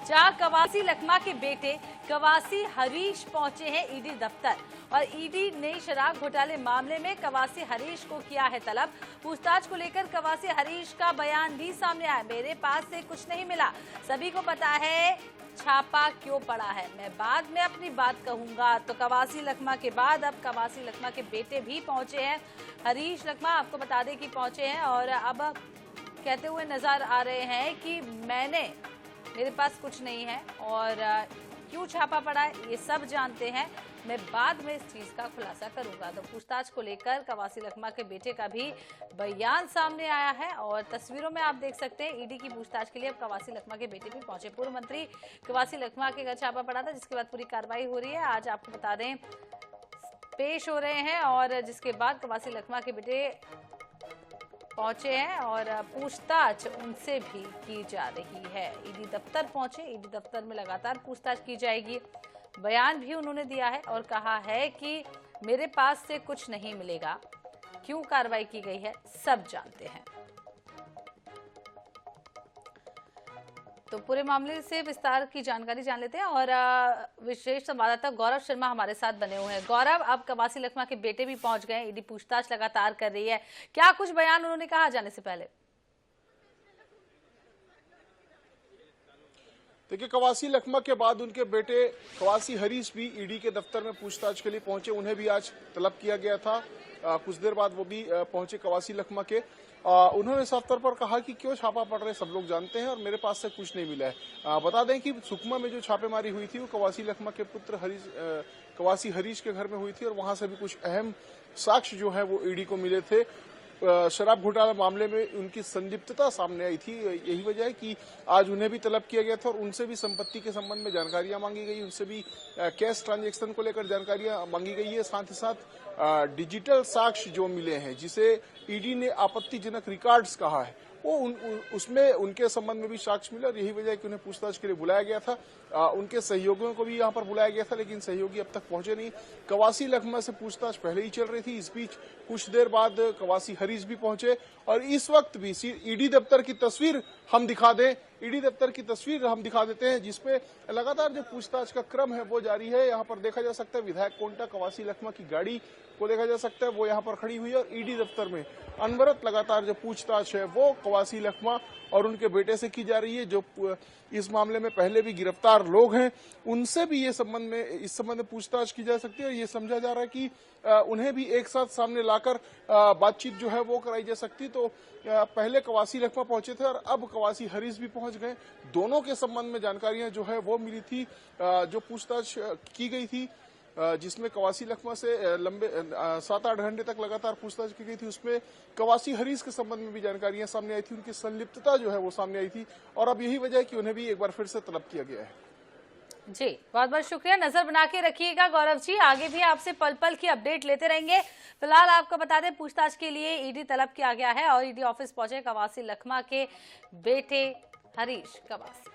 जहां कवासी लखमा के बेटे कवासी हरीश पहुंचे हैं ईडी दफ्तर और ईडी ने शराब घोटाले मामले में कवासी हरीश को किया है तलब। पूछताछ को लेकर कवासी हरीश का बयान भी सामने आया। मेरे पास से कुछ नहीं मिला, सभी को पता है छापा क्यों पड़ा है, मैं बाद में अपनी बात कहूंगा। तो कवासी लखमा के बाद अब कवासी लखमा के बेटे भी पहुंचे हैं। हरीश लखमा आपको बता दें कि पहुंचे हैं और अब कहते हुए नजर आ रहे हैं कि मेरे पास कुछ नहीं है और क्यों छापा पड़ा है ये सब जानते हैं, मैं बाद में इस चीज का खुलासा करूंगा। तो पूछताछ को लेकर कवासी लखमा के बेटे का भी बयान सामने आया है और तस्वीरों में आप देख सकते हैं ईडी की पूछताछ के लिए अब कवासी लखमा के बेटे भी पहुंचे। पूर्व मंत्री कवासी लखमा के घर छापा पड़ा था, जिसके बाद पूरी कार्रवाई हो रही है। आज आपको बता दें पेश हो रहे हैं और जिसके बाद कवासी लखमा के बेटे पहुंचे हैं और पूछताछ उनसे भी की जा रही है। ईडी दफ्तर पहुंचे, ईडी दफ्तर में लगातार पूछताछ की जाएगी। बयान भी उन्होंने दिया है और कहा है कि मेरे पास से कुछ नहीं मिलेगा, क्यों कार्रवाई की गई है सब जानते हैं। तो पूरे मामले से विस्तार की जानकारी जान लेते हैं और विशेष संवाददाता गौरव शर्मा हमारे साथ बने हुए हैं। गौरव, अब कवासी लखमा के बेटे भी पहुंच गए, ईडी पूछताछ लगातार कर रही है, क्या कुछ बयान उन्होंने कहा जाने से पहले? देखिए, कवासी लखमा के बाद उनके बेटे कवासी हरीश भी ईडी के दफ्तर में पूछताछ के लिए पहुंचे। उन्हें भी आज तलब किया गया था। कुछ देर बाद वो भी पहुंचे कवासी लखमा के। उन्होंने साफ तौर पर कहा कि क्यों छापा पड़ रहे सब लोग जानते हैं और मेरे पास से कुछ नहीं मिला है। बता दें कि सुकमा में जो छापेमारी हुई थी वो कवासी लखमा के पुत्र कवासी हरीश के घर में हुई थी और वहां से भी कुछ अहम साक्ष्य जो है वो ईडी को मिले थे। शराब घोटाला मामले में उनकी संलिप्तता सामने आई थी। यही वजह है कि आज उन्हें भी तलब किया गया था और उनसे भी संपत्ति के संबंध में जानकारियां मांगी गई, उनसे भी कैश ट्रांजैक्शन को लेकर जानकारियां मांगी गई है। साथ ही साथ डिजिटल साक्ष्य जो मिले हैं, जिसे ईडी ने आपत्तिजनक रिकॉर्ड्स कहा है, वो उसमें उनके संबंध में भी साक्ष्य मिला और यही वजह है कि उन्हें पूछताछ के लिए बुलाया गया था। उनके सहयोगियों को भी यहाँ पर बुलाया गया था, लेकिन सहयोगी अब तक पहुंचे नहीं। कवासी लखमा से पूछताछ पहले ही चल रही थी। इस बीच कुछ देर बाद कवासी हरीश भी पहुंचे और इस वक्त भी ईडी दफ्तर की तस्वीर हम दिखा दें। ईडी दफ्तर की तस्वीर हम दिखा देते हैं, जिसपे लगातार जो पूछताछ का क्रम है वो जारी है। यहाँ पर देखा जा सकता है विधायक कोंटा कवासी लखमा की गाड़ी को देखा जा सकता है, वो यहाँ पर खड़ी हुई है और ईडी दफ्तर में अनवरत लगातार जो पूछताछ है वो कवासी लखमा और उनके बेटे से की जा रही है। जो इस मामले में पहले भी गिरफ्तार लोग हैं, उनसे भी इस संबंध में पूछताछ की जा सकती है और ये समझा जा रहा है कि उन्हें भी एक साथ सामने लाकर बातचीत जो है वो कराई जा सकती। तो पहले कवासी लखमा पहुंचे थे और अब कवासी हरीश भी पहुंच गए। दोनों के संबंध में जानकारियां जो है वो मिली थी। जो पूछताछ की गई थी, जिसमें कवासी लखमा से लंबे 7-8 घंटे तक लगातार पूछताछ की गई थी, उसमें कवासी हरीश के संबंध में भी जानकारियां सामने आई थी। उनकी संलिप्तता जो है वो सामने आई थी और अब यही वजह है कि उन्हें भी एक बार फिर से तलब किया गया है। जी, बहुत बहुत शुक्रिया। नजर बना के रखिएगा गौरव जी, आगे भी आपसे पल पल की अपडेट लेते रहेंगे। फिलहाल आपको बता दें पूछताछ के लिए ईडी तलब किया गया है और ईडी ऑफिस पहुंचे कवासी लखमा के बेटे हरीश कवासी।